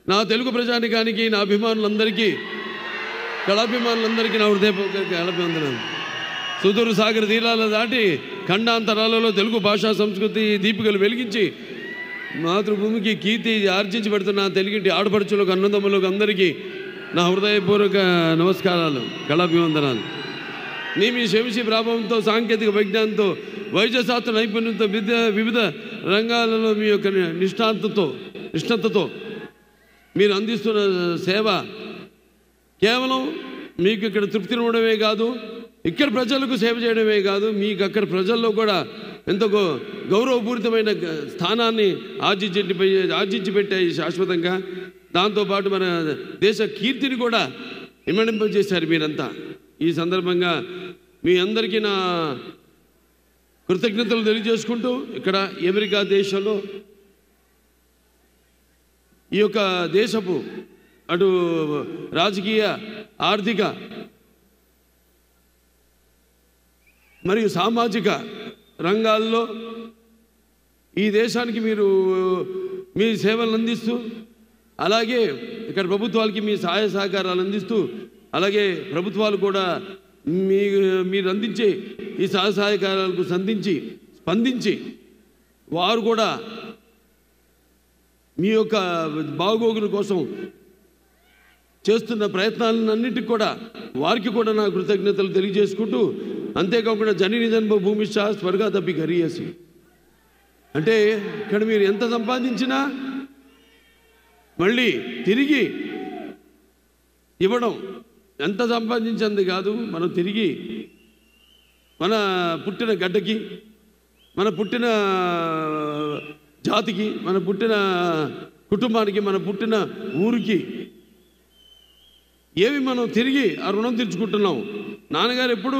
నా తెలుగు ప్రజానికానికి, నా అభిమానులందరికీ, కళాభిమానులందరికీ నా హృదయపూర్వక అభివందనాలు. సుదూర సాగర తీరాల దాటి ఖండాంతరాలలో తెలుగు భాషా సంస్కృతి దీపికలు వెలిగించి మాతృభూమికి కీర్తి ఆర్జించి పెడుతున్న తెలుగింటి ఆడపడుచులకు, అన్నదమ్ములకు అందరికీ నా హృదయపూర్వక నమస్కారాలు, కళాభివందనాలు. మీ శంసి ప్రభావంతో, సాంకేతిక విజ్ఞానంతో, వైద్యశాస్త్ర నైపుణ్యంతో, వివిధ రంగాలలో మీ యొక్క నిష్ణాతతో మీరు అందిస్తున్న సేవ కేవలం మీకు ఇక్కడ తృప్తినివ్వడమే కాదు, ఇక్కడ ప్రజలకు సేవ చేయడమే కాదు, మీకు అక్కడ ప్రజల్లో కూడా ఎంతో గౌరవపూరితమైన స్థానాన్ని ఆర్జించి పెట్టాయి శాశ్వతంగా. దాంతోపాటు మన దేశ కీర్తిని కూడా ఇమ్మడింపజేశారు మీరంతా. ఈ సందర్భంగా మీ అందరికీ నా కృతజ్ఞతలు తెలియజేసుకుంటూ, ఇక్కడ అమెరికా దేశంలో ఈ యొక్క దేశపు అటు రాజకీయ, ఆర్థిక మరియు సామాజిక రంగాల్లో ఈ దేశానికి మీరు మీ సేవలను అందిస్తూ, అలాగే ఇక్కడ ప్రభుత్వాలకి మీ సహాయ సహకారాలు అందిస్తూ, అలాగే ప్రభుత్వాలు కూడా మీరు అందించే ఈ సహాయకారాలకు స్పందించి వారు కూడా మీ యొక్క బాగోగుల కోసం చేస్తున్న ప్రయత్నాలన్నింటికి కూడా వారికి కూడా నా కృతజ్ఞతలు తెలియజేసుకుంటూ, అంతేకాకుండా జనని జన్మ భూమిష్ట స్వర్గాదపి గరీయసి అంటే ఇక్కడ మీరు ఎంత సంపాదించినా మళ్ళీ తిరిగి ఇవ్వడం, ఎంత సంపాదించింది కాదు, మనం తిరిగి మన పుట్టిన గడ్డకి, మన పుట్టిన జాతికి, మన పుట్టిన కుటుంబానికి, మన పుట్టిన ఊరికి ఏమి మనం తిరిగి ఆ రుణం తీర్చుకుంటున్నాం. నాన్నగారు ఎప్పుడు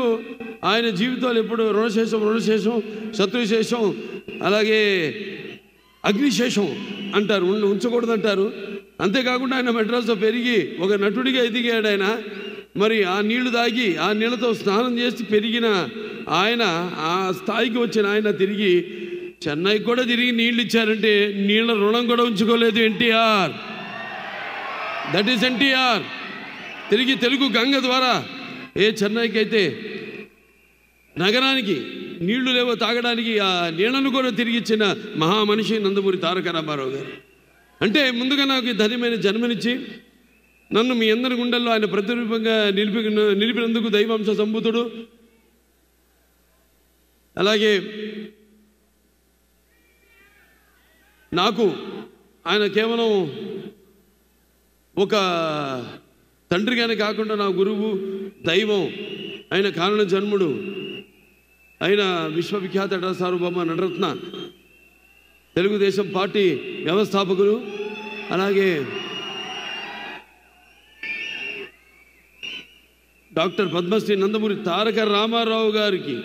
ఆయన జీవితాలు ఎప్పుడు రుణశేషం, శత్రుశేషం, అలాగే అగ్నిశేషం అంటారు, ఉంచకూడదంటారు. అంతేకాకుండా ఆయన మెడ్రాస్లో పెరిగి ఒక నటుడిగా ఎదిగాడు ఆయన. మరి ఆ నీళ్లు తాగి ఆ నీళ్ళతో స్నానం చేసి పెరిగిన ఆయన, ఆ స్థాయికి వచ్చిన ఆయన తిరిగి చెన్నైకి కూడా తిరిగి నీళ్ళు ఇచ్చారంటే నీళ్ళ రుణం కూడా ఉంచుకోలేదు ఎన్టీఆర్. That is NTR. తిరిగి తెలుగు గంగ ద్వారా చెన్నైకి అయితే నగరానికి నీళ్లు లేవో తాగడానికి ఆ నీళ్లను కూడా తిరిగి ఇచ్చిన మహామనిషి నందమూరి తారక రామారావు గారు. అంటే ముందుగా నాకు ధన్యమైన జన్మనిచ్చి నన్ను మీ అందరి గుండెల్లో ఆయన ప్రతిరూపంగా నిలిపినందుకు దైవాంశ సంభూతుడు. అలాగే నాకు ఆయన కేవలం ఒక తండ్రిగానే కాకుండా నా గురువు, దైవం, ఆయన కారణ జన్ముడు, ఆయన విశ్వవిఖ్యాత నట సార్వభౌమ నటరత్న, తెలుగుదేశం పార్టీ వ్యవస్థాపకులు, అలాగే డాక్టర్ పద్మశ్రీ నందమూరి తారక రామారావు గారికి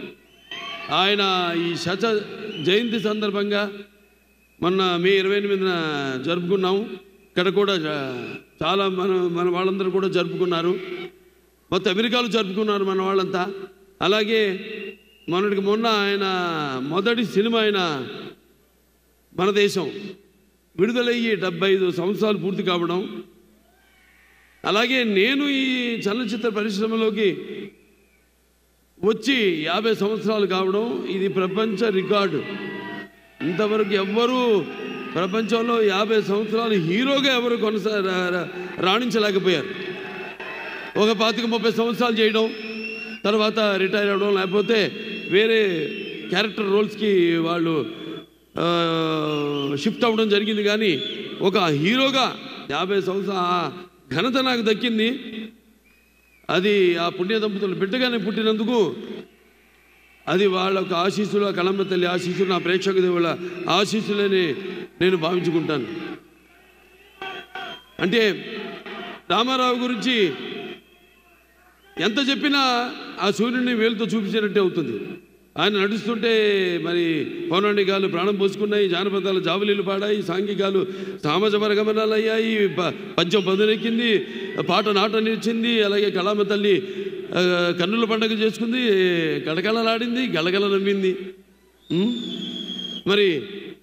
ఆయన ఈ జయంతి సందర్భంగా మొన్న మే 28న జరుపుకున్నాము. ఇక్కడ కూడా చాలా మన వాళ్ళందరూ కూడా జరుపుకున్నారు. మొత్తం అమెరికాలో జరుపుకున్నారు మన వాళ్ళంతా. అలాగే మొన్న ఆయన మొదటి సినిమా ఆయన మన దేశం విడుదలయ్యి 75 సంవత్సరాలు పూర్తి కావడం, అలాగే నేను ఈ చలనచిత్ర పరిశ్రమలోకి వచ్చి 50 సంవత్సరాలు కావడం, ఇది ప్రపంచ రికార్డు. ఇంతవరకు ఎవ్వరూ ప్రపంచంలో 50 సంవత్సరాలు హీరోగా ఎవరు రాణించలేకపోయారు. ఒక 25-30 సంవత్సరాలు చేయడం, తర్వాత రిటైర్ అవ్వడం, లేకపోతే వేరే క్యారెక్టర్ రోల్స్కి వాళ్ళు షిఫ్ట్ అవ్వడం జరిగింది. కానీ ఒక హీరోగా 50 సంవత్సరాల ఘనత నాకు దక్కింది. అది ఆ పుణ్య దంపతులు బిడ్డగానే పుట్టినందుకు అది వాళ్ళ ఒక ఆశీస్సులు, ఆ కళమ్మ తల్లి ఆశీస్సులు, నా ప్రేక్షక దేవుళ్ళ ఆశీస్సులని నేను భావించుకుంటాను. అంటే రామారావు గురించి ఎంత చెప్పినా ఆ సూర్యుడిని వేలుతో చూపించినట్టే అవుతుంది. ఆయన నడుస్తుంటే మరి పౌరాణికాలు ప్రాణం పోసుకున్నాయి, జానపదాలు జావలీలు పాడాయి, సాంఘికాలు సామాజ గమనాలు అయ్యాయి, పంచం పదునెక్కింది, పాట నాట నిలిచింది, అలాగే కళామ తల్లి కన్నుల పండుగ చేసుకుంది, కడకళలాడింది, గలగల నమ్మింది. మరి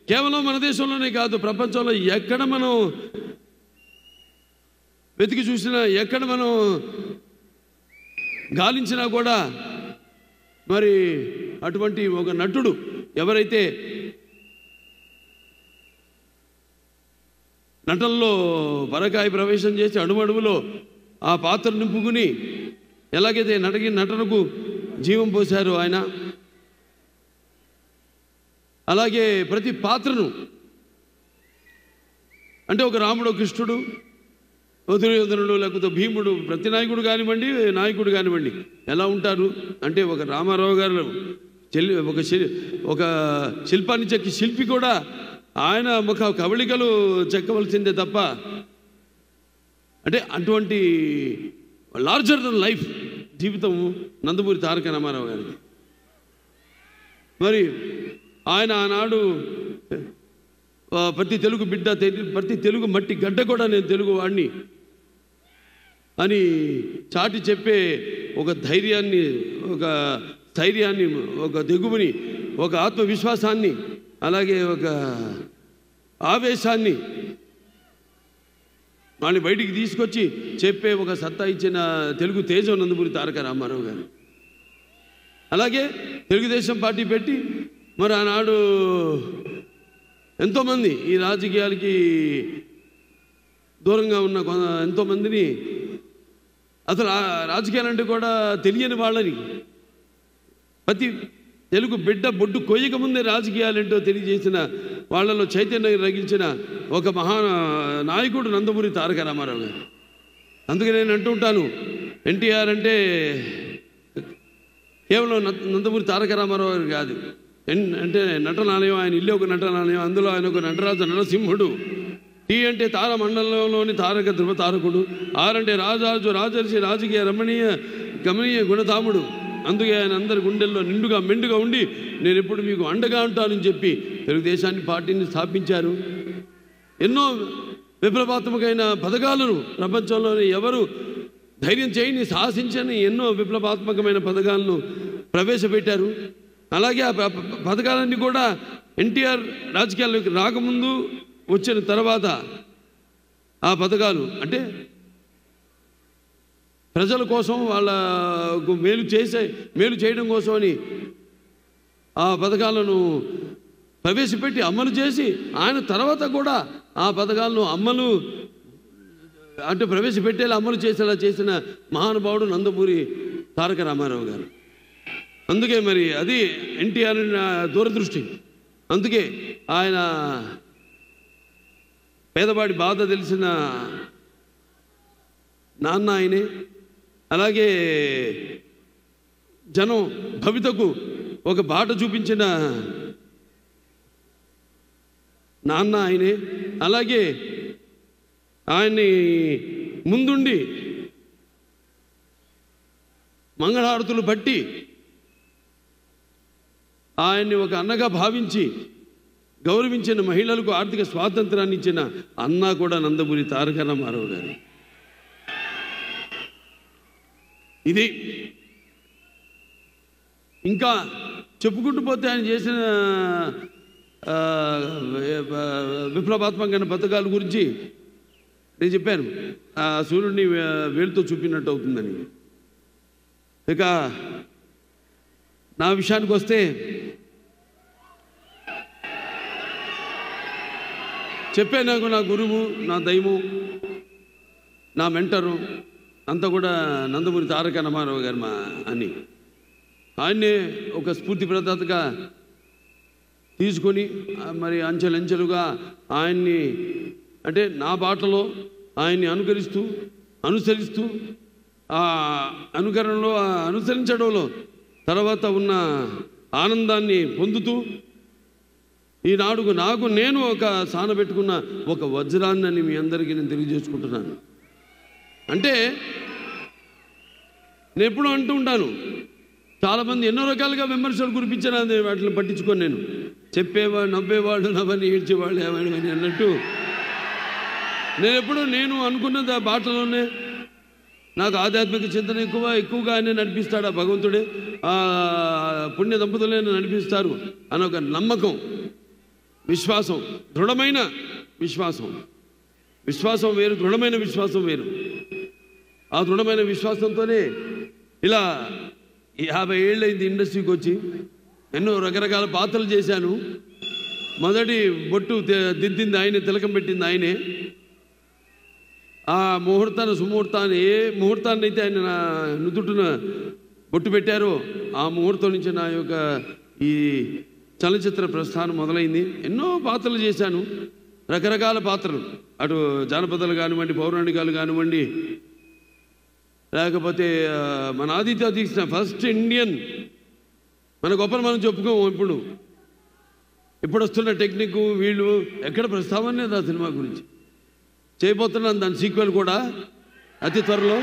కేవలం మన దేశంలోనే కాదు, ప్రపంచంలో ఎక్కడ మనం వెతికి చూసినా ఎక్కడ మనం గాలించినా కూడా మరి అటువంటి ఒక నటుడు ఎవరైతే నటనలో పరకాయ ప్రవేశం చేసి అడుమడుగులో ఆ పాత్ర నింపుకుని ఎలాగైతే నటనకు జీవం పోశారో ఆయన, అలాగే ప్రతి పాత్రను అంటే ఒక రాముడు, కృష్ణుడు, దుర్యోధనుడు, లేకపోతే భీముడు, ప్రతి నాయకుడు కానివ్వండి, నాయకుడు కానివ్వండి ఎలా ఉంటారు అంటే ఒక రామారావు గారు ఒక శిల్పాన్ని చెక్కి శిల్పి కూడా ఆయన ముఖ కవళికలు చెక్కవలసిందే తప్ప అంటే అటువంటి లార్జర్ దెన్ లైఫ్ జీవితం నందమూరి తారక రామారావు గారికి. మరి ఆయన ఆనాడు ప్రతి తెలుగు బిడ్డ, ప్రతి తెలుగు మట్టి గడ్డ కూడా నేను తెలుగు వాడిని అని చాటి చెప్పే ఒక ధైర్యాన్ని, ఒక స్థైర్యాన్ని, ఒక దిగువుని, ఒక ఆత్మవిశ్వాసాన్ని, అలాగే ఒక ఆవేశాన్ని వాళ్ళని బయటికి తీసుకొచ్చి చెప్పే ఒక సత్తా ఇచ్చిన తెలుగు తేజం నందమూరి తారక రామారావు గారు. అలాగే తెలుగుదేశం పార్టీ పెట్టి మరి ఆనాడు ఎంతోమంది ఈ రాజకీయాలకి దూరంగా ఉన్న ఎంతోమందిని, అసలు రాజకీయాలంటే కూడా తెలియని వాళ్ళని, ప్రతి తెలుగు బిడ్డ బొడ్డు కొయ్యక ముందే రాజకీయాలేంటో తెలియజేసిన వాళ్ళలో చైతన్యం రగిల్చిన ఒక నాయకుడు నందమూరి తారక రామారావు గారు. అందుకే నేను అంటుంటాను, ఎన్టీఆర్ అంటే కేవలం నందమూరి తారక రామారావు గారు కాదు, అంటే నటనాలయం, ఆయన ఇల్లు ఒక నటనాలయం, అందులో ఆయన ఒక నటరాజు నరసింహుడు. టీ అంటే తార మండలంలోని తారక ధ్రువ తారకుడు. ఆర్ అంటే రాజాజు రాజర్షి రాజకీయ రమణీయ గమనీయ గుణధాముడు. అందుకే ఆయన అందరి గుండెల్లో నిండుగా మెండుగా ఉండి నేను ఎప్పుడు మీకు అండగా ఉంటానని చెప్పి తెలుగుదేశాన్ని పార్టీని స్థాపించారు. ఎన్నో విప్లవాత్మకమైన పథకాలను ప్రపంచంలోని ఎవరు ధైర్యం చేయని, సాహసించని ఎన్నో విప్లవాత్మకమైన పథకాలను ప్రవేశపెట్టారు. అలాగే ఆ పథకాలన్నీ కూడా ఎన్టీఆర్ రాజకీయాల్లోకి రాకముందు వచ్చిన తర్వాత ఆ పథకాలు అంటే ప్రజల కోసం, వాళ్ళకు మేలు చేయడం కోసమని ఆ పథకాలను ప్రవేశపెట్టి అమలు చేసి ఆయన తర్వాత కూడా ఆ పథకాలను అంటే ప్రవేశపెట్టేలా అమలు చేసేలా చేసిన మహానుభావుడు నందమూరి తారక రామారావు గారు. అందుకే మరి అది ఎన్టీఆర్ దూరదృష్టి. అందుకే ఆయన పేదవాడి బాధ తెలిసిన నాన్న ఆయనే. అలాగే జనం భవితకు ఒక బాట చూపించిన నాన్న ఆయనే. అలాగే ఆయన్ని ముందుండి మంగళహారతులు బట్టి ఆయన్ని ఒక అన్నగా భావించి గౌరవించిన, మహిళలకు ఆర్థిక స్వాతంత్రాన్ని ఇచ్చిన అన్న కూడా నందమూరి తారక రామారావు గారు. ఇది ఇంకా చెప్పుకుంటూ పోతే ఆయన చేసిన విప్లవాత్మకమైన పథకాల గురించి నేను చెప్పాను, ఆ సూర్యుడిని వేలుతో చూపినట్టు అవుతుందని. ఇక నా విషయానికి వస్తే చెప్పాను, నాకు నా గురువు, నా దైవం, నా మెంటరు అంతా కూడా నందమూరి తారక రామారావు గారు అని. ఆయన్నే ఒక స్ఫూర్తి ప్రదాతగా తీసుకొని మరి అంచెలంచెలుగా ఆయన్ని అంటే నా బాటలో ఆయన్ని అనుసరిస్తూ ఆ అనుకరణలో, అనుసరించడంలో తర్వాత ఉన్న ఆనందాన్ని పొందుతూ ఈనాడు నేను ఒక సానబెట్టుకున్న ఒక వజ్రాన్ని మీ అందరికీ నేను తెలియజేసుకుంటున్నాను. అంటే నేను ఎప్పుడూ అంటూ ఉంటాను, చాలామంది ఎన్నో రకాలుగా విమర్శలు కురిపించారు, అది వాటిని పట్టించుకొని నేను చెప్పేవాడు, నవ్వేవాడు, నవ్వని ఏడ్చేవాళ్ళు ఏమని అన్నట్టు నేను అనుకున్నది ఆ బాటలోనే. నాకు ఆధ్యాత్మిక చింతన ఎక్కువగా ఆయన నడిపిస్తాడు ఆ భగవంతుడే, ఆ పుణ్య దంపతులే నడిపిస్తారు అని ఒక నమ్మకం, విశ్వాసం, దృఢమైన విశ్వాసం వేరు, దృఢమైన విశ్వాసం వేరు. ఆ దృఢమైన విశ్వాసంతోనే ఇలా 50 ఏళ్ళైంది ఇండస్ట్రీకి వచ్చి. ఎన్నో రకరకాల పాత్రలు చేశాను. మొదటి బొట్టు దిద్దింది ఆయనే, తిలకం పెట్టింది ఆయనే. ఆ ముహూర్తాన్ని సుముహూర్తాన్ని ఏ ముహూర్తాన్ని అయితే ఆయన నా నుదుటిన బొట్టు పెట్టారో ఆ ముహూర్తం నుంచి నా యొక్క ఈ చలనచిత్ర ప్రస్థానం మొదలైంది. ఎన్నో పాత్రలు చేశాను, రకరకాల పాత్రలు. అటు జానపదాలు కానివ్వండి, పౌరాణికాలు కానివ్వండి, లేకపోతే మన ఆదిత్య తీసిన ఫస్ట్ ఇండియన్, మన గొప్పలు మనం చెప్పుకోము. ఇప్పుడు వస్తున్న టెక్నిక్ వీళ్ళు ఎక్కడ ప్రస్తావన లేదు ఆ సినిమా గురించి. చేయబోతున్నాను దాని సీక్వెల్ కూడా అతి త్వరలో.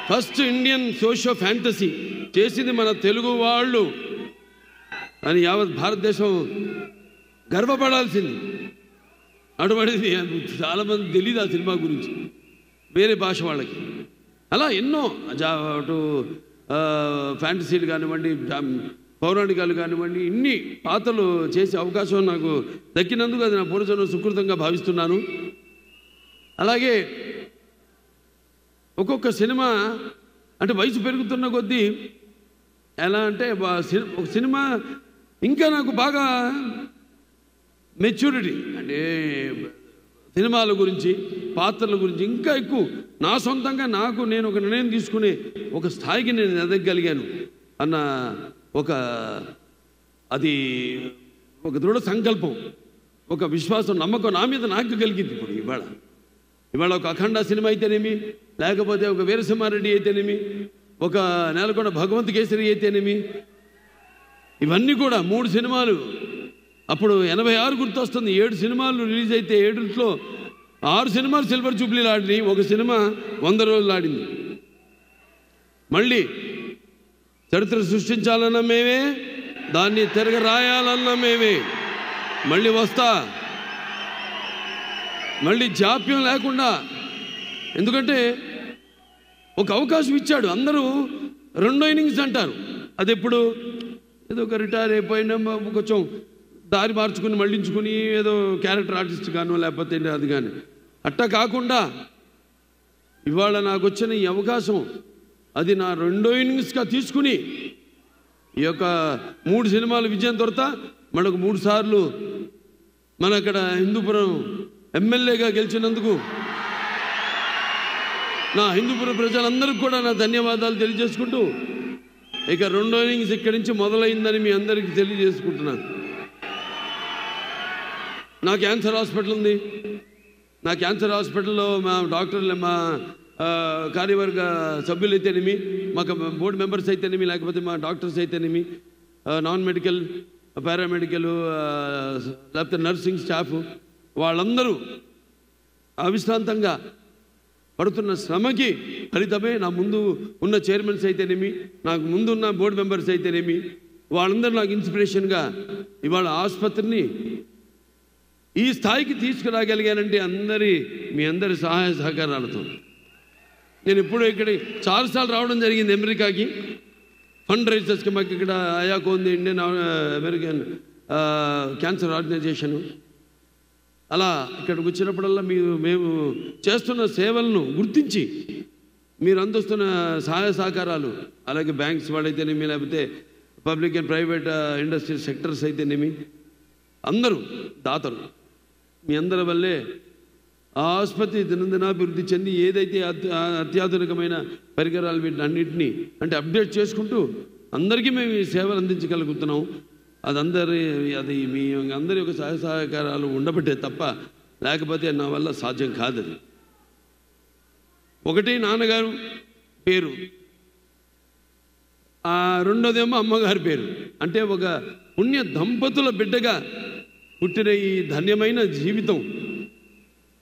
ఫస్ట్ ఇండియన్ సోషియో ఫ్యాంటసీ చేసింది మన తెలుగు వాళ్ళు అని యావత్ భారతదేశం గర్వపడాల్సింది. అటువంటిది చాలామంది తెలియదు ఆ సినిమా గురించి, వేరే భాష వాళ్ళకి. అలా ఎన్నో అటు ఫ్యాంటసీలు కానివ్వండి, పౌరాణికాలు కానివ్వండి, ఇన్ని పాత్రలు చేసే అవకాశం నాకు దక్కినందుకు అది నా పూర్వజన్మ సుకృతంగా భావిస్తున్నాను. అలాగే ఒక్కొక్క సినిమా అంటే వయసు పెరుగుతున్న కొద్దీ ఎలా అంటే ఒక సినిమా ఇంకా నాకు బాగా మెచ్యూరిటీ అంటే సినిమాల గురించి, పాత్రల గురించి ఇంకా ఎక్కువ నా సొంతంగా నేను ఒక నిర్ణయం తీసుకునే ఒక స్థాయికి నేను ఎదగగలిగాను అన్న అది ఒక దృఢ సంకల్పం, ఒక విశ్వాసం, నమ్మకం నా మీద నాకు కలిగింది. ఇప్పుడు ఇవాళ ఒక అఖండ సినిమా అయితేనేమి, లేకపోతే ఒక వీరసింహారెడ్డి అయితేనేమి, ఒక నేలకొండ భగవంత్ కేసరి అయితేనేమి, ఇవన్నీ కూడా 3 సినిమాలు. అప్పుడు 86 గుర్తొస్తుంది. 7 సినిమాలు రిలీజ్ అయితే 7లో 6 సినిమాలు సిల్వర్ జూబ్లీలు ఆడినాయి, ఒక సినిమా 100 రోజులు ఆడింది. మళ్ళీ చరిత్ర సృష్టించాలన్నా మేమే, దాన్ని తిరగ రాయాలన్నా మేమే. మళ్ళీ వస్తా, మళ్ళీ జాప్యం లేకుండా. ఎందుకంటే ఒక అవకాశం ఇచ్చాడు. అందరూ 2వ ఇన్నింగ్స్ అంటారు. అది ఎప్పుడు ఏదో ఒక రిటైర్ అయిపోయినా కొంచెం దారి మార్చుకుని మళ్ళించుకుని ఏదో క్యారెక్టర్ ఆర్టిస్ట్ గానో లేకపోతే అది కానీ అట్టా కాకుండా ఇవాళ నాకు వచ్చిన ఈ అవకాశం అది నా 2వ ఇన్నింగ్స్గా తీసుకుని ఈ యొక్క 3 సినిమాలు విజయం దొరతా మనకు 3 సార్లు మన అక్కడ హిందూపురం ఎమ్మెల్యేగా గెలిచినందుకు నా హిందూపురం ప్రజలందరికీ కూడా నా ధన్యవాదాలు తెలియజేసుకుంటూ ఇక 2వ ఇన్నింగ్స్ ఇక్కడి నుంచి మొదలైందని మీ అందరికీ తెలియజేసుకుంటున్నాను. నా క్యాన్సర్ హాస్పిటల్ ఉంది. నా క్యాన్సర్ హాస్పిటల్లో మా డాక్టర్లు, మా కార్యవర్గ సభ్యులు అయితేనేమి, మాకు బోర్డు మెంబర్స్ అయితేనేమి, లేకపోతే మా డాక్టర్స్ అయితేనేమి, నాన్ మెడికల్, పారామెడికల్, లేకపోతే నర్సింగ్ స్టాఫ్, వాళ్ళందరూ అవిశ్రాంతంగా పడుతున్న శ్రమకి ఫలితమే నా ముందు ఉన్న చైర్మన్స్ అయితేనేమి, నాకు ముందున్న బోర్డు మెంబర్స్ అయితేనేమి, వాళ్ళందరూ నాకు ఇన్స్పిరేషన్గా ఇవాళ ఆసుపత్రిని ఈ స్థాయికి తీసుకురాగలిగానంటే మీ అందరి సహాయ సహకారాలతో. నేను ఇప్పుడు ఇక్కడికి చాలాసార్లు రావడం జరిగింది అమెరికాకి ఫండ్ రైజర్స్కి. మాకు ఇక్కడ అయాకో ఉంది, ఇండియన్ అమెరికన్ క్యాన్సర్ ఆర్గనైజేషను. అలా ఇక్కడికి వచ్చినప్పుడల్లా మేము చేస్తున్న సేవలను గుర్తించి మీరు అందిస్తున్న సహాయ సహకారాలు, అలాగే బ్యాంక్స్ వాడైతేనేమి, లేకపోతే public and private industry sectors అయితేనేమి, అందరూ దాతలు, మీ అందరి వల్లే ఆ ఆసుపత్రి దినదినాభివృద్ధి చెంది ఏదైతే అత్యాధునికమైన పరికరాలు వీటిని అన్నింటినీ అంటే అప్డేట్ చేసుకుంటూ అందరికీ మేము ఈ సేవలు అందించగలుగుతున్నాం. అది మీ అందరి యొక్క సహాయ సహకారాలు ఉండబట్టే తప్ప లేకపోతే నా వల్ల సాధ్యం కాదు. అది ఒకటి నాన్నగారు పేరు, 2వదేమో అమ్మగారి పేరు. అంటే ఒక పుణ్య దంపతుల బిడ్డగా పుట్టిన ఈ ధన్యమైన జీవితం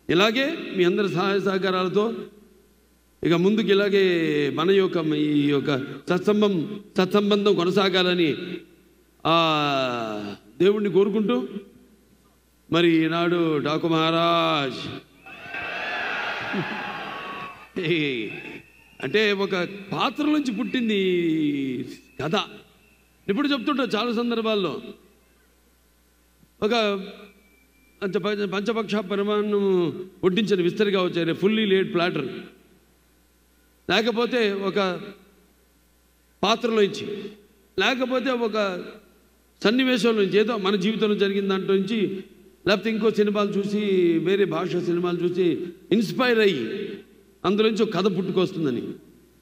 ఇలాగే మీ అందరి సహాయ సహకారాలతో ఇక ముందుకు ఇలాగే మన యొక్క ఈ యొక్క సత్సంబంధం కొనసాగాలని ఆ దేవుణ్ణి కోరుకుంటూ మరి ఈనాడు డాకు మహారాజ్ అంటే ఒక పాత్ర నుంచి పుట్టింది కథ. ఇప్పుడు చెప్తుంటా చాలా సందర్భాల్లో ఒక పంచపక్ష పరిమాణం వడ్డించిన విస్తరిగా వచ్చారు, ఫుల్లీ లేడ్ ప్లాటర్. లేకపోతే ఒక పాత్రలో ఇచ్చి, లేకపోతే ఒక సన్నివేశంలో నుంచి, ఏదో మన జీవితంలో జరిగిన దాంట్లో నుంచి, లేకపోతే ఇంకో సినిమాలు చూసి, వేరే భాష సినిమాలు చూసి ఇన్స్పైర్ అయ్యి అందులోంచి ఒక కథ పుట్టుకొస్తుందని.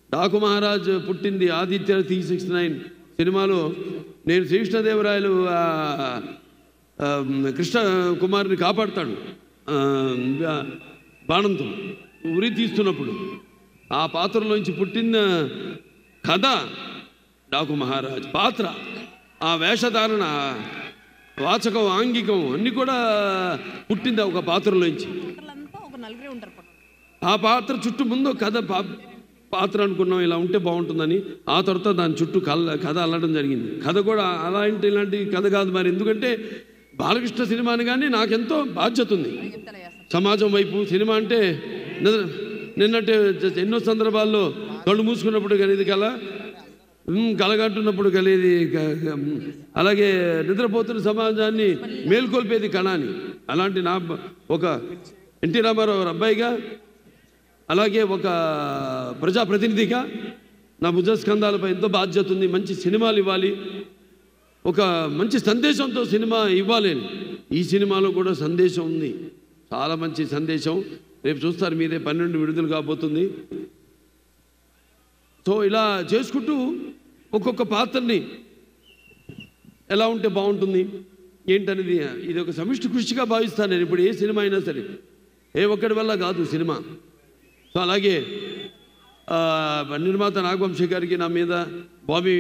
డాకు మహారాజ్ పుట్టింది ఆదిత్య 369 సినిమాలో. నేను శ్రీకృష్ణదేవరాయలు కృష్ణ కుమారుని కాపాడుతాడు బాణంతో ఉరి తీస్తున్నప్పుడు, ఆ పాత్రలోంచి పుట్టిన కథ డాకు మహారాజ్. పాత్ర, ఆ వేషధారణ, వాచకం, ఆంగికం అన్నీ కూడా పుట్టింది ఒక పాత్రలోంచి. ఆ పాత్ర చుట్టూ ముందు కథ, పాత్ర అనుకున్నాం ఇలా ఉంటే బాగుంటుందని, ఆ తర్వాత దాని చుట్టూ కథ అల్లడం జరిగింది. కథ కూడా ఇలాంటి కథ కాదు మరి, ఎందుకంటే బాలకృష్ణ సినిమాని కానీ నాకెంతో బాధ్యత ఉంది సమాజం వైపు. సినిమా అంటే నిన్నట్టే ఎన్నో సందర్భాల్లో కళ్ళు మూసుకున్నప్పుడు కలిగేది కళ, కలగంటున్నప్పుడు కలిగేది, అలాగే నిద్రపోతున్న సమాజాన్ని మేల్కొల్పేది కళ అని. అలాంటి నా ఒక ఎన్టీ రామారావు అబ్బాయిగా, అలాగే ఒక ప్రజాప్రతినిధిగా నా భుజస్కంధాలపై ఎంతో బాధ్యత ఉంది. మంచి సినిమాలు ఇవ్వాలి, ఒక మంచి సందేశంతో సినిమా ఇవ్వాలి. ఈ సినిమాలో కూడా సందేశం ఉంది, చాలా మంచి సందేశం. రేపు చూస్తారు మీరే, 12 విడుదల కాబోతుంది. సో ఇలా చేసుకుంటూ ఒక్కొక్క పాత్రని ఎలా ఉంటే బాగుంటుంది ఏంటనేది, ఇది ఒక సమిష్టి కృషిగా భావిస్తాను నేను. ఇప్పుడు ఏ సినిమా అయినా సరే, ఏ ఒక్కడి వల్ల కాదు సినిమా. సో అలాగే నిర్మాత నాగవంశీ గారికి నా మీద, బాబీ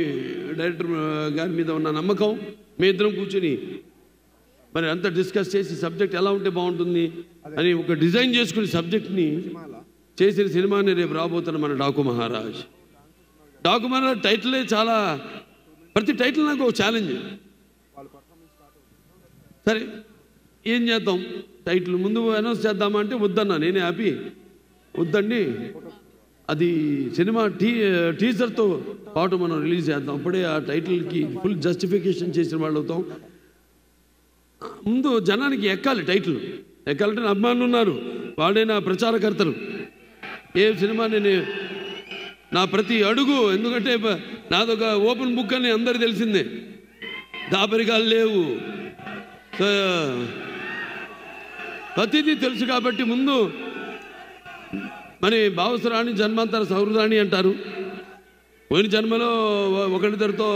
డైరెక్టర్ గారి మీద ఉన్న నమ్మకం, మీ ఇద్దరం కూర్చుని మరి అంతా డిస్కస్ చేసి సబ్జెక్ట్ ఎలా ఉంటే బాగుంటుంది అని ఒక డిజైన్ చేసుకుని సబ్జెక్ట్ని చేసిన సినిమాని రేపు రాబోతున్న మన డాకు మహారాజ్. డాకు మహారాజ్ టైటిలే చాలా, ప్రతి టైటిల్ నాకు ఒక ఛాలెంజ్. సరే ఏం చేద్దాం, టైటిల్ ముందు అనౌన్స్ చేద్దామా అంటే వద్దన్నా, నేనే హ్యాపీ, వద్దండి అది సినిమా టీజర్తో పాటు మనం రిలీజ్ చేద్దాం, అప్పుడే ఆ టైటిల్కి ఫుల్ జస్టిఫికేషన్ చేసిన వాళ్ళు అవుతాం. ముందు జనానికి ఎక్కాలి, టైటిల్ ఎక్కాలంటే నా అభిమానులు ఉన్నారు, వాడే నా ప్రచారకర్తలు. ఏ సినిమా నేను నా ప్రతి అడుగు, ఎందుకంటే నాదొక ఓపెన్ బుక్ అని అందరికీ తెలిసిందే, దాపరికాలు లేవు, ప్రతిదీ తెలుసు. కాబట్టి ముందు మరి భావసరాణి జన్మాంతర సౌహృదాన్ని అంటారు. పోయిన జన్మలో ఒకరిద్దరితో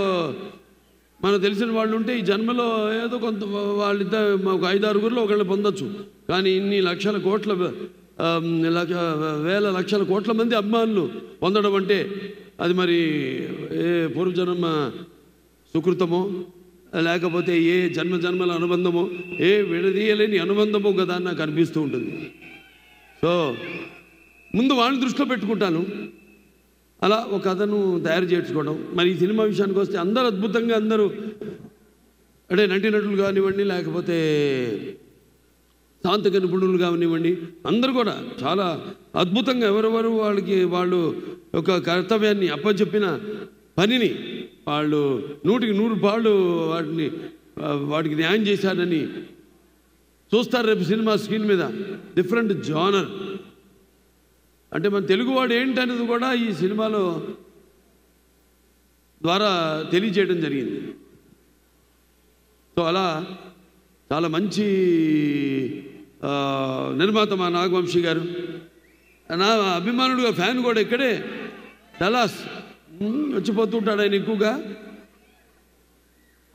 మనకు తెలిసిన వాళ్ళు ఉంటే, ఈ జన్మలో ఏదో కొంత వాళ్ళిద్దరు ఒక 5-6 ఒకళ్ళు పొందొచ్చు. కానీ ఇన్ని లక్షల కోట్ల వేల లక్షల కోట్ల మంది అభిమానులు పొందడం అంటే అది మరి ఏ పూర్వజన్మ సుకృతమో, లేకపోతే ఏ జన్మల అనుబంధమో, ఏ విడదీయలేని అనుబంధమో కదా నాకు అనిపిస్తూ ఉంటుంది. సో ముందు వాళ్ళని దృష్టిలో పెట్టుకుంటాను, అలా ఒక కథను తయారు చేసుకోవడం. మరి ఈ సినిమా విషయానికి వస్తే అందరూ అద్భుతంగా, అందరూ అంటే నటీనటులు కానివ్వండి, లేకపోతే తాంత్రిక నిపుణులు కానివ్వండి, అందరూ కూడా చాలా అద్భుతంగా ఎవరెవరు వాళ్ళు ఒక కర్తవ్యాన్ని అప్పచెప్పిన పనిని వాళ్ళు 100కి 100 పాళ్ళు వాటికి న్యాయం చేశారని చూస్తారు రేపు సినిమా స్క్రీన్ మీద. డిఫరెంట్ జానర్ అంటే మన తెలుగువాడు ఏంటనేది కూడా ఈ సినిమాలో ద్వారా తెలియజేయడం జరిగింది. సో అలా చాలా మంచి నిర్మాత మా నాగవంశీ గారు. నా అభిమానుడుగా ఫ్యాన్ కూడా ఇక్కడే డలాస్ వచ్చిపోతుంటాడు ఆయన ఎక్కువగా.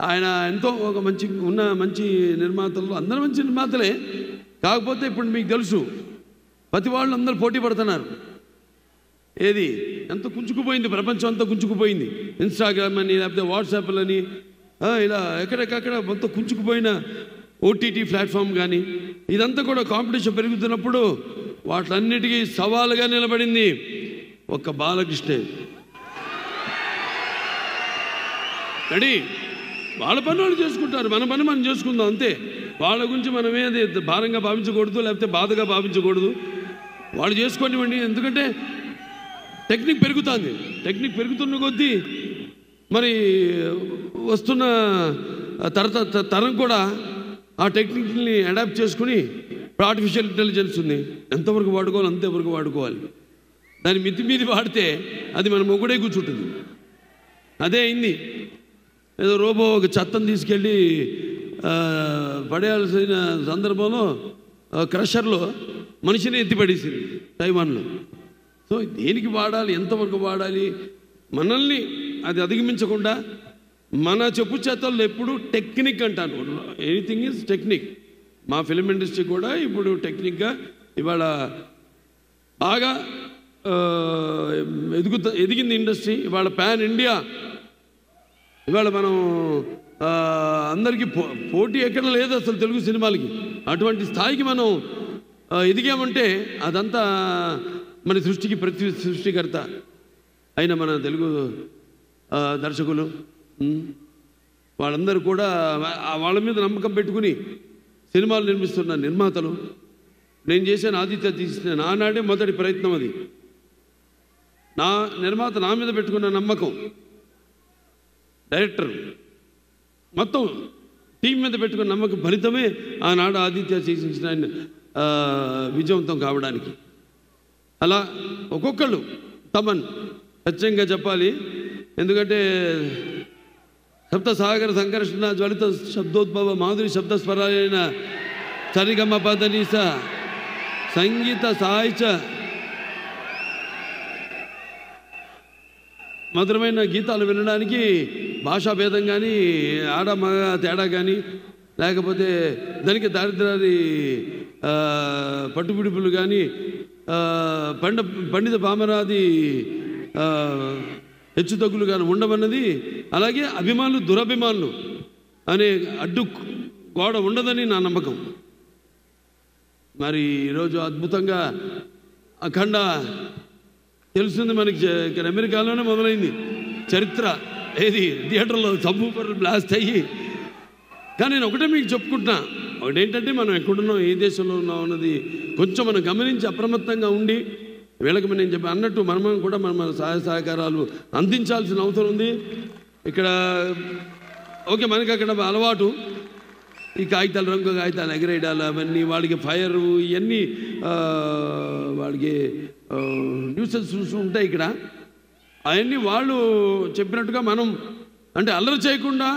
ఆయన ఎంతో ఒక మంచి నిర్మాతలు, అందరూ మంచి నిర్మాతలే. కాకపోతే ఇప్పుడు మీకు తెలుసు, ప్రతి వాళ్ళు అందరూ పోటీ పడుతున్నారు. ఏది ఎంత కుంచుకుపోయింది, ప్రపంచం అంతా కుంచుకుపోయింది. ఇన్స్టాగ్రామ్ అని, లేకపోతే వాట్సాప్లని, ఇలా ఎక్కడెక్కడ మొత్తం కుంచుకుపోయిన ఓటీటీ ప్లాట్ఫామ్ కానీ, ఇదంతా కూడా కాంపిటీషన్ పెరుగుతున్నప్పుడు వాటిలన్నిటికీ సవాలుగా నిలబడింది ఒక్క బాలకృష్ణే. రెడీ, వాళ్ళ పని వాళ్ళు చేసుకుంటారు, మన పని మనం చేసుకుందాం అంతే. వాళ్ళ గురించి మనమేది భారంగా భావించకూడదు, లేకపోతే బాధగా భావించకూడదు. వాళ్ళు చేసుకోనివ్వండి, ఎందుకంటే టెక్నిక్ పెరుగుతుంది. టెక్నిక్ పెరుగుతున్న కొద్దీ మరి వస్తున్న తరం కూడా ఆ టెక్నిక్ని అడాప్ట్ చేసుకుని ఇప్పుడు ఆర్టిఫిషియల్ ఇంటెలిజెన్స్ ఉంది, ఎంతవరకు వాడుకోవాలి అంతవరకు వాడుకోవాలి. దాన్ని మితిమీరి వాడితే అది మన మొగుడే కూర్చుంటుంది. అదే అయింది. ఏదో రోబో ఒక చెత్తను తీసుకెళ్ళి పడేయాల్సిన సందర్భంలో క్రషర్లో మనిషిని ఎత్తిపడేసింది తైవాన్లో. సో దేనికి వాడాలి, ఎంతవరకు వాడాలి, మనల్ని అది అధిగమించకుండా మన చెప్పు చేతల్లో ఎప్పుడు టెక్నిక్ అంటాను. Anything is technique. మా ఫిలిం ఇండస్ట్రీ కూడా ఇప్పుడు టెక్నిక్గా ఇవాళ బాగా ఎదిగింది ఇండస్ట్రీ. ఇవాళ పాన్ ఇండియా, ఇవాళ మనం అందరికీ పోటీ ఎక్కడ లేదు అసలు తెలుగు సినిమాలకి. అటువంటి స్థాయికి మనం ఎదిగామంటే అదంతా మన సృష్టికి ప్రతి సృష్టికర్త అయిన మన తెలుగు దర్శకులు వాళ్ళందరూ కూడా వాళ్ళ మీద నమ్మకం పెట్టుకుని సినిమాలు నిర్మిస్తున్న నిర్మాతలు. నేను చేసిన ఆదిత్య తీసిన నానాడే మొదటి ప్రయత్నం అది. నా నిర్మాత నా మీద పెట్టుకున్న నమ్మకం, డైరెక్టర్ మొత్తం టీం మీద పెట్టుకున్న నమ్మకం ఫలితమే ఆనాడు ఆదిత్య చేసిన విజయవంతం కావడానికి. అలా ఒక్కొక్కళ్ళు తమన్ ఖచ్చితంగా చెప్పాలి. ఎందుకంటే సప్త సాగర సంకర్షణ జ్వలిత శబ్దోద్భవ మాధురి శబ్దస్వరాలైన సరిగమ పదనీస సంగీత సాహిత్య మధురమైన గీతాలు వినడానికి భాషా భేదం కానీ, ఆడ మగ తేడా కానీ, లేకపోతే దానికి దారిద్రాది పట్టుబిడుపులు కానీ, పండిత పామరాది హెచ్చుతగ్గులు కానీ ఉండమన్నది. అలాగే అభిమానులు దురభిమానులు అనే అడ్డు గోడ ఉండదని నా నమ్మకం. మరి ఈరోజు అద్భుతంగా అఖండ తెలుస్తుంది మనకి. ఇక్కడ అమెరికాలోనే మొదలైంది చరిత్ర. ఏది థియేటర్లో సబ్బూపర్లు బ్లాస్ట్ అయ్యి. కానీ నేను ఒకటే మీకు చెప్పుకుంటున్నా, ఒకటేంటంటే మనం ఎక్కడున్నాం, ఏ దేశంలో ఉన్నాం అన్నది కొంచెం మనం గమనించి అప్రమత్తంగా ఉండి వీళ్ళకి నేను చెప్పి అన్నట్టు మనం కూడా మన సహాయ సహకారాలు అందించాల్సిన అవసరం ఉంది. ఇక్కడ ఓకే మనకి అక్కడ అలవాటు ఈ కాగితాలు, రంగు కాగితాలు ఎగరేయడాలు, అవన్నీ వాళ్ళకి ఫైరు, ఇవన్నీ వాళ్ళకి న్యూసెన్స్ ఉంటాయి ఇక్కడ. అవన్నీ వాళ్ళు చెప్పినట్టుగా మనం అంటే అల్లరి చేయకుండా,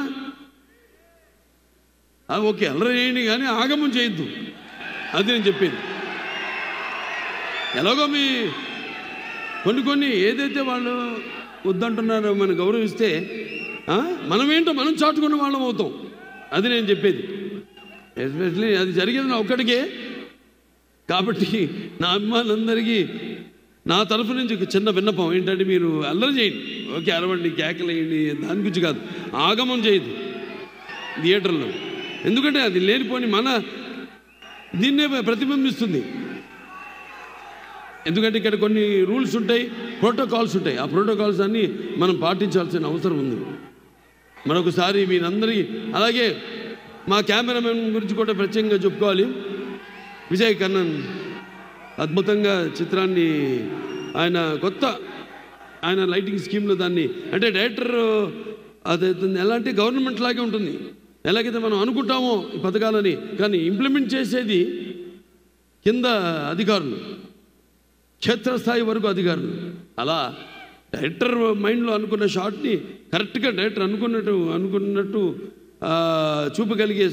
ఓకే అల్లరి చేయండి కానీ ఆగమం చేయొద్దు. అది నేను చెప్పేది. ఎలాగో మీ కొన్ని ఏదైతే వాళ్ళు వద్దంటున్నారో మనం గౌరవిస్తే మనమేంటో మనం చాటుకున్న వాళ్ళం అవుతాం. అది నేను చెప్పేది. ఎస్పెషలీ అది జరిగేది నా ఒక్కడికే. కాబట్టి నా అభిమానులందరికీ నా తరఫు నుంచి ఒక చిన్న విన్నపం ఏంటంటే, మీరు అల్లరి చేయండి, ఓకే అరవండి, కేకలేయండి, దాని గురించి కాదు, ఆగమం చేయదు థియేటర్లో. ఎందుకంటే అది లేనిపోని మన దీన్నే ప్రతిబింబిస్తుంది. ఎందుకంటే ఇక్కడ కొన్ని రూల్స్ ఉంటాయి, ప్రోటోకాల్స్ ఉంటాయి. ఆ ప్రోటోకాల్స్ అన్నీ మనం పాటించాల్సిన అవసరం ఉంది. మరొకసారి మీరందరికీ, అలాగే మా కెమెరామెన్ గురించి కూడా ప్రత్యేకంగా చెప్పుకోవాలి. విజయ్ కన్నన్ అద్భుతంగా చిత్రాన్ని ఆయన లైటింగ్ స్కీమ్లో దాన్ని అంటే డైరెక్టర్ అది ఎలా అంటే గవర్నమెంట్ లాగే ఉంటుంది. ఎలాగైతే మనం అనుకుంటామో ఈ పథకాలని, కానీ ఇంప్లిమెంట్ చేసేది కింద అధికారులు, క్షేత్రస్థాయి వరకు అధికారులు. అలా డైరెక్టర్ మైండ్లో అనుకున్న షాట్ని కరెక్ట్గా డైరెక్టర్ అనుకున్నట్టు చూపగలిగే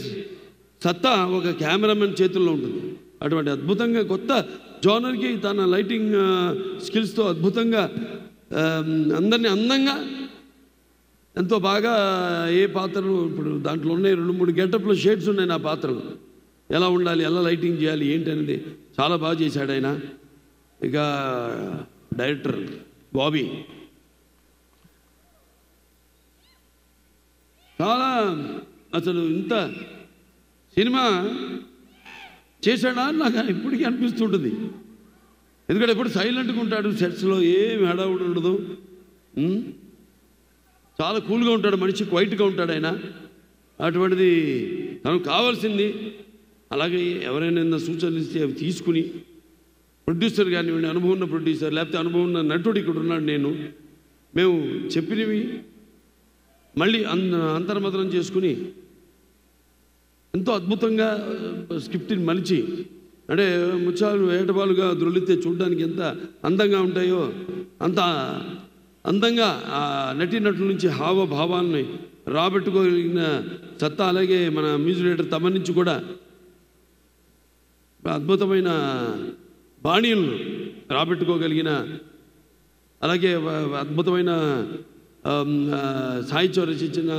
సత్తా ఒక కెమెరామెన్ చేతుల్లో ఉంటుంది. అటువంటి అద్భుతంగా కొత్త జోనర్కి తన లైటింగ్ స్కిల్స్తో అద్భుతంగా అందరినీ అందంగా ఎంతో బాగా ఏ పాత్రలు ఇప్పుడు దాంట్లో ఉన్నాయి 2-3 గెటప్లో షేడ్స్ ఉన్నాయి. నా పాత్రలు ఎలా ఉండాలి, ఎలా లైటింగ్ చేయాలి ఏంటి అనేది చాలా బాగా చేశాడు ఆయన. ఇక డైరెక్టర్ బాబీ చాలా అసలు ఇంత సినిమా చేశాడా నాకు ఇప్పటికీ అనిపిస్తుంటుంది. ఎందుకంటే ఎప్పుడు సైలెంట్గా ఉంటాడు, సెట్స్లో ఏమి హడావుడు ఉండదు, చాలా కూల్గా ఉంటాడు మనిషి, క్వైట్గా ఉంటాడు ఆయన. అటువంటిది తనకు కావాల్సింది. అలాగే ఎవరైనా సూచనలు ఇస్తే అవి తీసుకుని ప్రొడ్యూసర్ కానివ్వండి, అనుభవం ఉన్న ప్రొడ్యూసర్, లేకపోతే అనుభవం ఉన్న నటుడు ఇక్కడ ఉన్నాడు, మేము చెప్పినవి మళ్ళీ అంతర్మతనం చేసుకుని ఎంతో అద్భుతంగా స్క్రిప్ట్ని మలిచి, అంటే ముత్యాలు ఏటపాలుగా దొర్లితే చూడడానికి ఎంత అందంగా ఉంటాయో అంత అందంగా ఆ నటీనటుల నుంచి హావభావాలని రాబెట్టుకోగలిగిన సత్తా, అలాగే మన మ్యూజిక్ డైరెక్టర్ తమ నుంచి కూడా అద్భుతమైన బాణీలను రాబెట్టుకోగలిగిన, అలాగే అద్భుతమైన సాహిత్యం రచించిన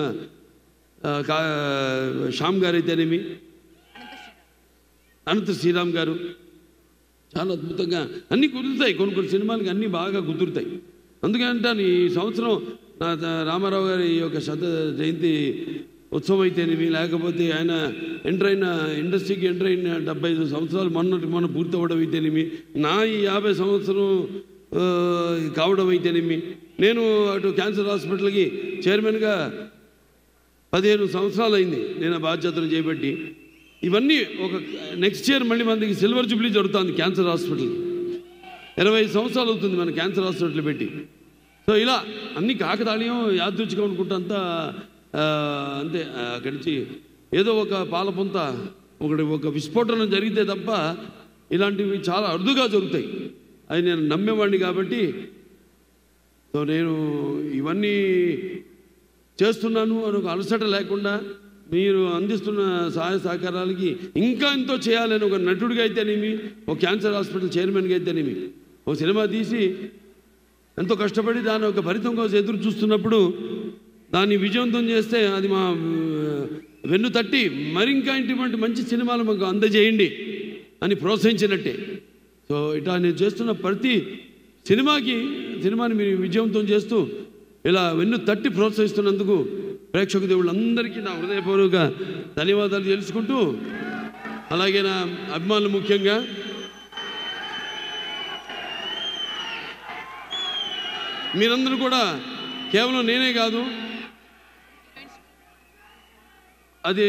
శ్యామ్ గారు అయితేనేమి, అనంత శ్రీరామ్ గారు చాలా అద్భుతంగా అన్నీ కుదురుతాయి. కొన్ని సినిమాలకి అన్నీ బాగా కుదురుతాయి. అందుకంటే ఈ సంవత్సరం రామారావు గారి యొక్క జయంతి ఉత్సవం అయితేనేమి, లేకపోతే ఆయన ఇండస్ట్రీకి ఎంటర్ అయిన 75 సంవత్సరాలు మొన్న పూర్తి అవ్వడం అయితేనేమి, నా ఈ 50 సంవత్సరం కావడం అయితేనేమి, నేను అటు క్యాన్సర్ హాస్పిటల్కి చైర్మన్గా 15 సంవత్సరాలు అయింది నేను ఆ బాధ్యతలు చేపట్టి. ఇవన్నీ ఒక నెక్స్ట్ ఇయర్ మళ్ళీ మనకి సిల్వర్ జూబ్లీ జరుగుతుంది క్యాన్సర్ హాస్పిటల్. 25 సంవత్సరాలు అవుతుంది మన క్యాన్సర్ హాస్పిటల్ పెట్టి. సో ఇలా అన్ని కాకతాళీయం యాదృచ్ఛికం అనుకుంటా అంతా అంతే. అక్కడి నుంచి ఏదో ఒక పాలపుంత ఒక విస్ఫోటనం జరిగితే తప్ప ఇలాంటివి చాలా అరుదుగా జరుగుతాయి. అది నేను నమ్మేవాడిని కాబట్టి సో నేను ఇవన్నీ చేస్తున్నాను అని ఒక అలసట లేకుండా మీరు అందిస్తున్న సహాయ సహకారాలకి ఇంకా ఎంతో చేయాలని ఒక నటుడిగా అయితేనేమి, ఒక క్యాన్సర్ హాస్పిటల్ చైర్మన్గా అయితేనేమి, ఒక సినిమా తీసి ఎంతో కష్టపడి దాని ఒక ఫలితం కోసం ఎదురు చూస్తున్నప్పుడు దాన్ని విజయవంతం చేస్తే అది మా వెన్ను తట్టి మరింకా ఇటువంటి మంచి సినిమాలు మాకు అందజేయండి అని ప్రోత్సహించినట్టే. సో ఇట్లా నేను చేస్తున్న ప్రతి సినిమాని మీరు విజయవంతం చేస్తూ ఇలా వెన్ను తట్టి ప్రోత్సహిస్తున్నందుకు ప్రేక్షక దేవుళ్ళందరికీ నా హృదయపూర్వక ధన్యవాదాలు తెలుసుకుంటూ, అలాగే నా అభిమానులు ముఖ్యంగా మీరందరూ కూడా కేవలం నేనే కాదు, అది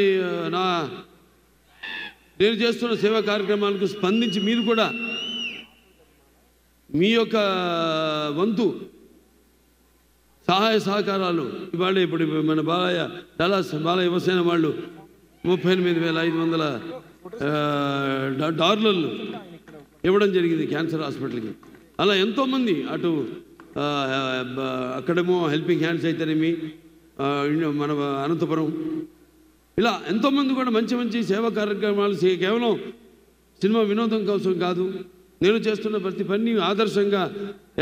నేను చేస్తున్న సేవా కార్యక్రమాలకు స్పందించి మీరు కూడా మీ యొక్క వంతు సహాయ సహకారాలు ఇప్పుడు మన డలాస్ బాలయ్య యువసేన వాళ్ళు $38,500 ఇవ్వడం జరిగింది క్యాన్సర్ హాస్పిటల్కి. అలా ఎంతోమంది అటు అక్కడేమో హెల్పింగ్ హ్యాండ్స్ అయితేనేమి, మన అనంతపురం, ఇలా ఎంతోమంది కూడా మంచి మంచి సేవా కార్యక్రమాలు కేవలం సినిమా వినోదం కోసం కాదు, నేను చేస్తున్న ప్రతి పని ఆదర్శంగా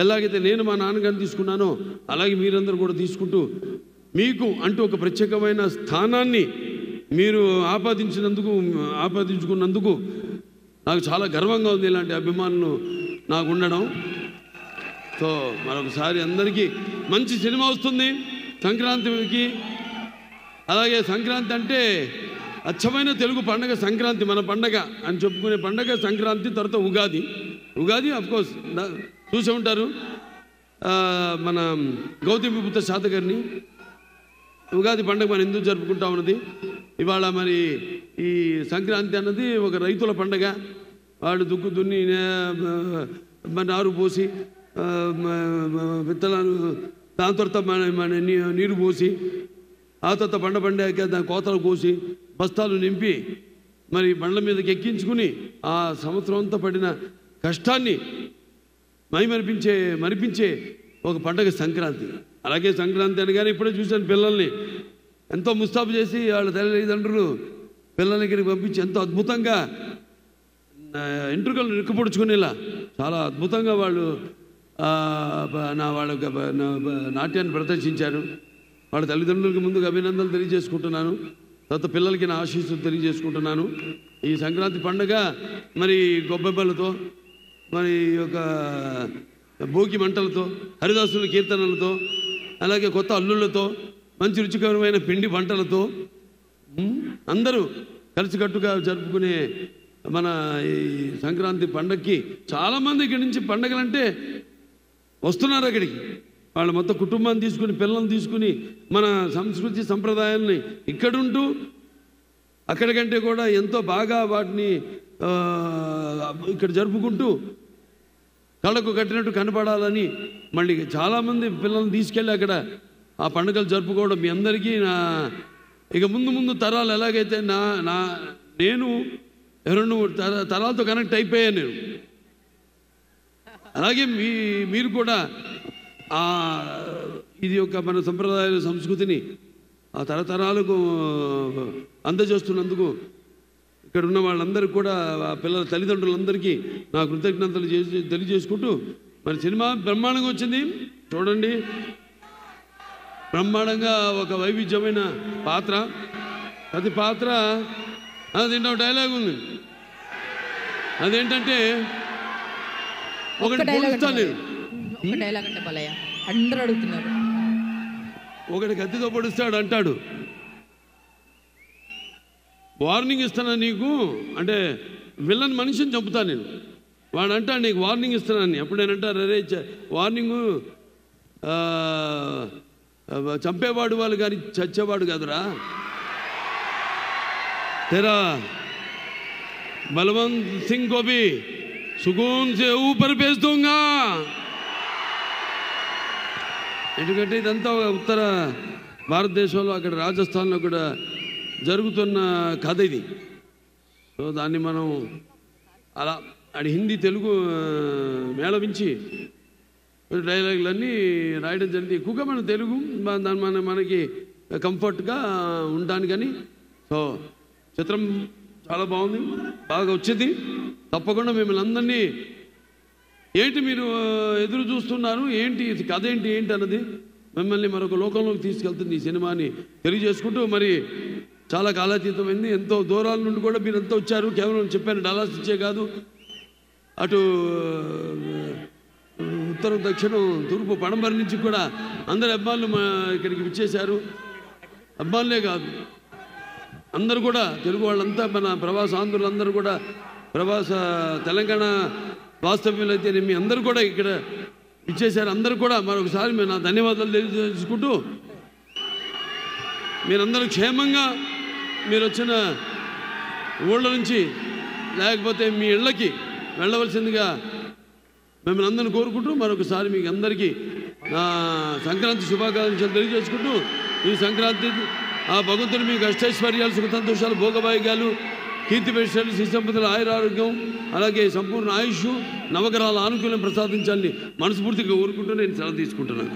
ఎలాగైతే నేను మా నాన్నగారిని తీసుకున్నానో అలాగే మీరందరూ కూడా తీసుకుంటూ మీకు అంటూ ఒక ప్రత్యేకమైన స్థానాన్ని మీరు ఆపాదించుకున్నందుకు నాకు చాలా గర్వంగా ఉంది. ఇలాంటి అభిమానులు నాకు ఉండడం. సో మరొకసారి అందరికీ మంచి సినిమా వస్తుంది సంక్రాంతికి. అలాగే సంక్రాంతి అంటే అచ్చమైన తెలుగు పండగ సంక్రాంతి, మన పండగ అని చెప్పుకునే పండగ సంక్రాంతి. తర్వాత ఉగాది అఫ్కోర్స్ చూసే ఉంటారు, మన గౌతమిపుత్ర శాత గారిని ఉగాది పండుగ మనం ఎందుకు జరుపుకుంటా ఉన్నది. ఇవాళ మరి ఈ సంక్రాంతి అన్నది ఒక రైతుల పండగ. వాళ్ళు దుక్కు దున్ని నారు పోసి విత్తనాలు, దాని తర్వాత మన నీరు పోసి, ఆ తర్వాత పండాక దాని కోతలు కోసి బస్తాలు నింపి మరి బండ్ల మీదకి ఎక్కించుకుని ఆ సంవత్సరం అంతా పడిన కష్టాన్ని మరిపించే ఒక పండగ సంక్రాంతి. అలాగే సంక్రాంతి అనగానే ఇప్పుడే చూశాను పిల్లల్ని ఎంతో ముస్తాబు చేసి వాళ్ళ తల్లిదండ్రులు పిల్లల దగ్గరికి పంపించి ఎంతో అద్భుతంగా ఎంట్రుకలు నిక్కుపొడుచుకునేలా చాలా అద్భుతంగా వాళ్ళు వాళ్ళ నాట్యాన్ని ప్రదర్శించారు. వాళ్ళ తల్లిదండ్రులకి ముందుగా అభినందనలు తెలియజేసుకుంటున్నాను. తర్వాత పిల్లలకి నా ఆశీస్సులు తెలియజేసుకుంటున్నాను. ఈ సంక్రాంతి పండుగ మరి గొబ్బెమ్మలతో, మరి ఒక భోగి మంటలతో, హరిదాసుల కీర్తనలతో, అలాగే కొత్త అల్లుళ్ళతో, మంచి రుచికరమైన పిండి వంటలతో అందరూ కలిసికట్టుగా జరుపుకునే మన ఈ సంక్రాంతి పండగకి చాలామంది ఇక్కడి నుంచి పండగలంటే వస్తున్నారు అక్కడికి. వాళ్ళు మొత్తం కుటుంబాన్ని తీసుకుని, పిల్లల్ని తీసుకుని మన సంస్కృతి సంప్రదాయాల్ని ఇక్కడుంటూ అక్కడికంటే కూడా ఎంతో బాగా వాటిని ఇక్కడ జరుపుకుంటూ కళ్ళకు కట్టినట్టు కనపడాలని మళ్ళీ చాలామంది పిల్లల్ని తీసుకెళ్ళి అక్కడ ఆ పండుగలు జరుపుకోవడం మీ అందరికీ నా ఇక ముందు ముందు తరాలు ఎలాగైతే నేను 2 తరాలతో కనెక్ట్ అయిపోయాను నేను. అలాగే మీరు కూడా ఇది ఒక మన సంప్రదాయాల సంస్కృతిని ఆ తరతరాలకు అందజేస్తున్నందుకు ఇక్కడ ఉన్న వాళ్ళందరికీ కూడా పిల్లల తల్లిదండ్రులందరికీ నా కృతజ్ఞతలు తెలియజేసుకుంటూ, మరి సినిమా బ్రహ్మాండంగా వచ్చింది చూడండి. బ్రహ్మాండంగా ఒక వైవిధ్యమైన పాత్ర, ప్రతి పాత్ర దీంట్లో డైలాగ్ ఉంది. అదేంటంటే ఒకటి పొడుస్తాను, అందరూ అడుగుతున్నారు, ఒకటి కత్తితో పొడుస్తాడు అంటాడు, వార్నింగ్ ఇస్తానా నీకు అంటే విలన్ మనిషిని చంపుతాను నేను. వాడు అంటాడు నీకు వార్నింగ్ ఇస్తున్నాను. అప్పుడు నేనంటారు రే వార్నింగు చంపేవాడు వాళ్ళు కానీ చచ్చేవాడు కాదురా. तेरा बलवंत सिंह को भी सुकून से ऊपर भेज दूंगा. ఎందుకంటే ఇదంతా ఉత్తర భారతదేశంలో అక్కడ రాజస్థాన్లో కూడా జరుగుతున్న కథ ఇది. సో దాన్ని మనం అలా అది హిందీ తెలుగు మేళవించి డైలాగులన్నీ రాయడం జరిగింది. ఎక్కువగా మన తెలుగు దాని మనకి కంఫర్ట్గా ఉండడానికని. సో చిత్రం చాలా బాగుంది, బాగా వచ్చింది. తప్పకుండా మిమ్మల్ని అందరినీ ఏంటి మీరు ఎదురు చూస్తున్నారు, ఏంటి కథ ఏంటి అన్నది మిమ్మల్ని మరొక లోకంలోకి తీసుకెళ్తుంది ఈ సినిమాని తెలియజేసుకుంటూ, మరి చాలా కాలాతీతమైంది. ఎంతో దూరాల నుండి కూడా మీరు ఎంతో వచ్చారు. కేవలం చెప్పాను డాలర్స్ ఇచ్చే కాదు, అటు ఉత్తరం దక్షిణం తూర్పు పడమర నుంచి కూడా అందరు అబ్బాయిలు ఇక్కడికి విచ్చేశారు. అబ్బాయిలే కాదు అందరూ కూడా తెలుగు వాళ్ళంతా, మన ప్రవాస ఆంధ్రులందరూ కూడా, ప్రవాస తెలంగాణ వాస్తవ్యులు అయితే మీ అందరూ కూడా ఇక్కడ ఇచ్చేశారు. అందరూ కూడా మరొకసారి నా ధన్యవాదాలు తెలియజేసుకుంటూ, మీరందరూ క్షేమంగా మీరు వచ్చిన ఊళ్ళ నుంచి లేకపోతే మీ ఇళ్ళకి వెళ్ళవలసిందిగా మిమ్మల్ని అందరిని కోరుకుంటూ, మరొకసారి మీకు అందరికీ నా సంక్రాంతి శుభాకాంక్షలు తెలియజేసుకుంటూ, ఈ సంక్రాంతి ఆ భగవంతుడు మీకు అష్టైశ్వర్యాలు, సుఖ సంతోషాలు, భోగభాగ్యాలు, కీర్తి ప్రతిష్టలు, శ్రీసంపదల ఆయురారోగ్యం, అలాగే సంపూర్ణ ఆయుష్, నవగ్రహాల ఆనుకూల్యం ప్రసాదించాలని మనస్ఫూర్తిగా కోరుకుంటూ నేను సెలవు తీసుకుంటున్నాను.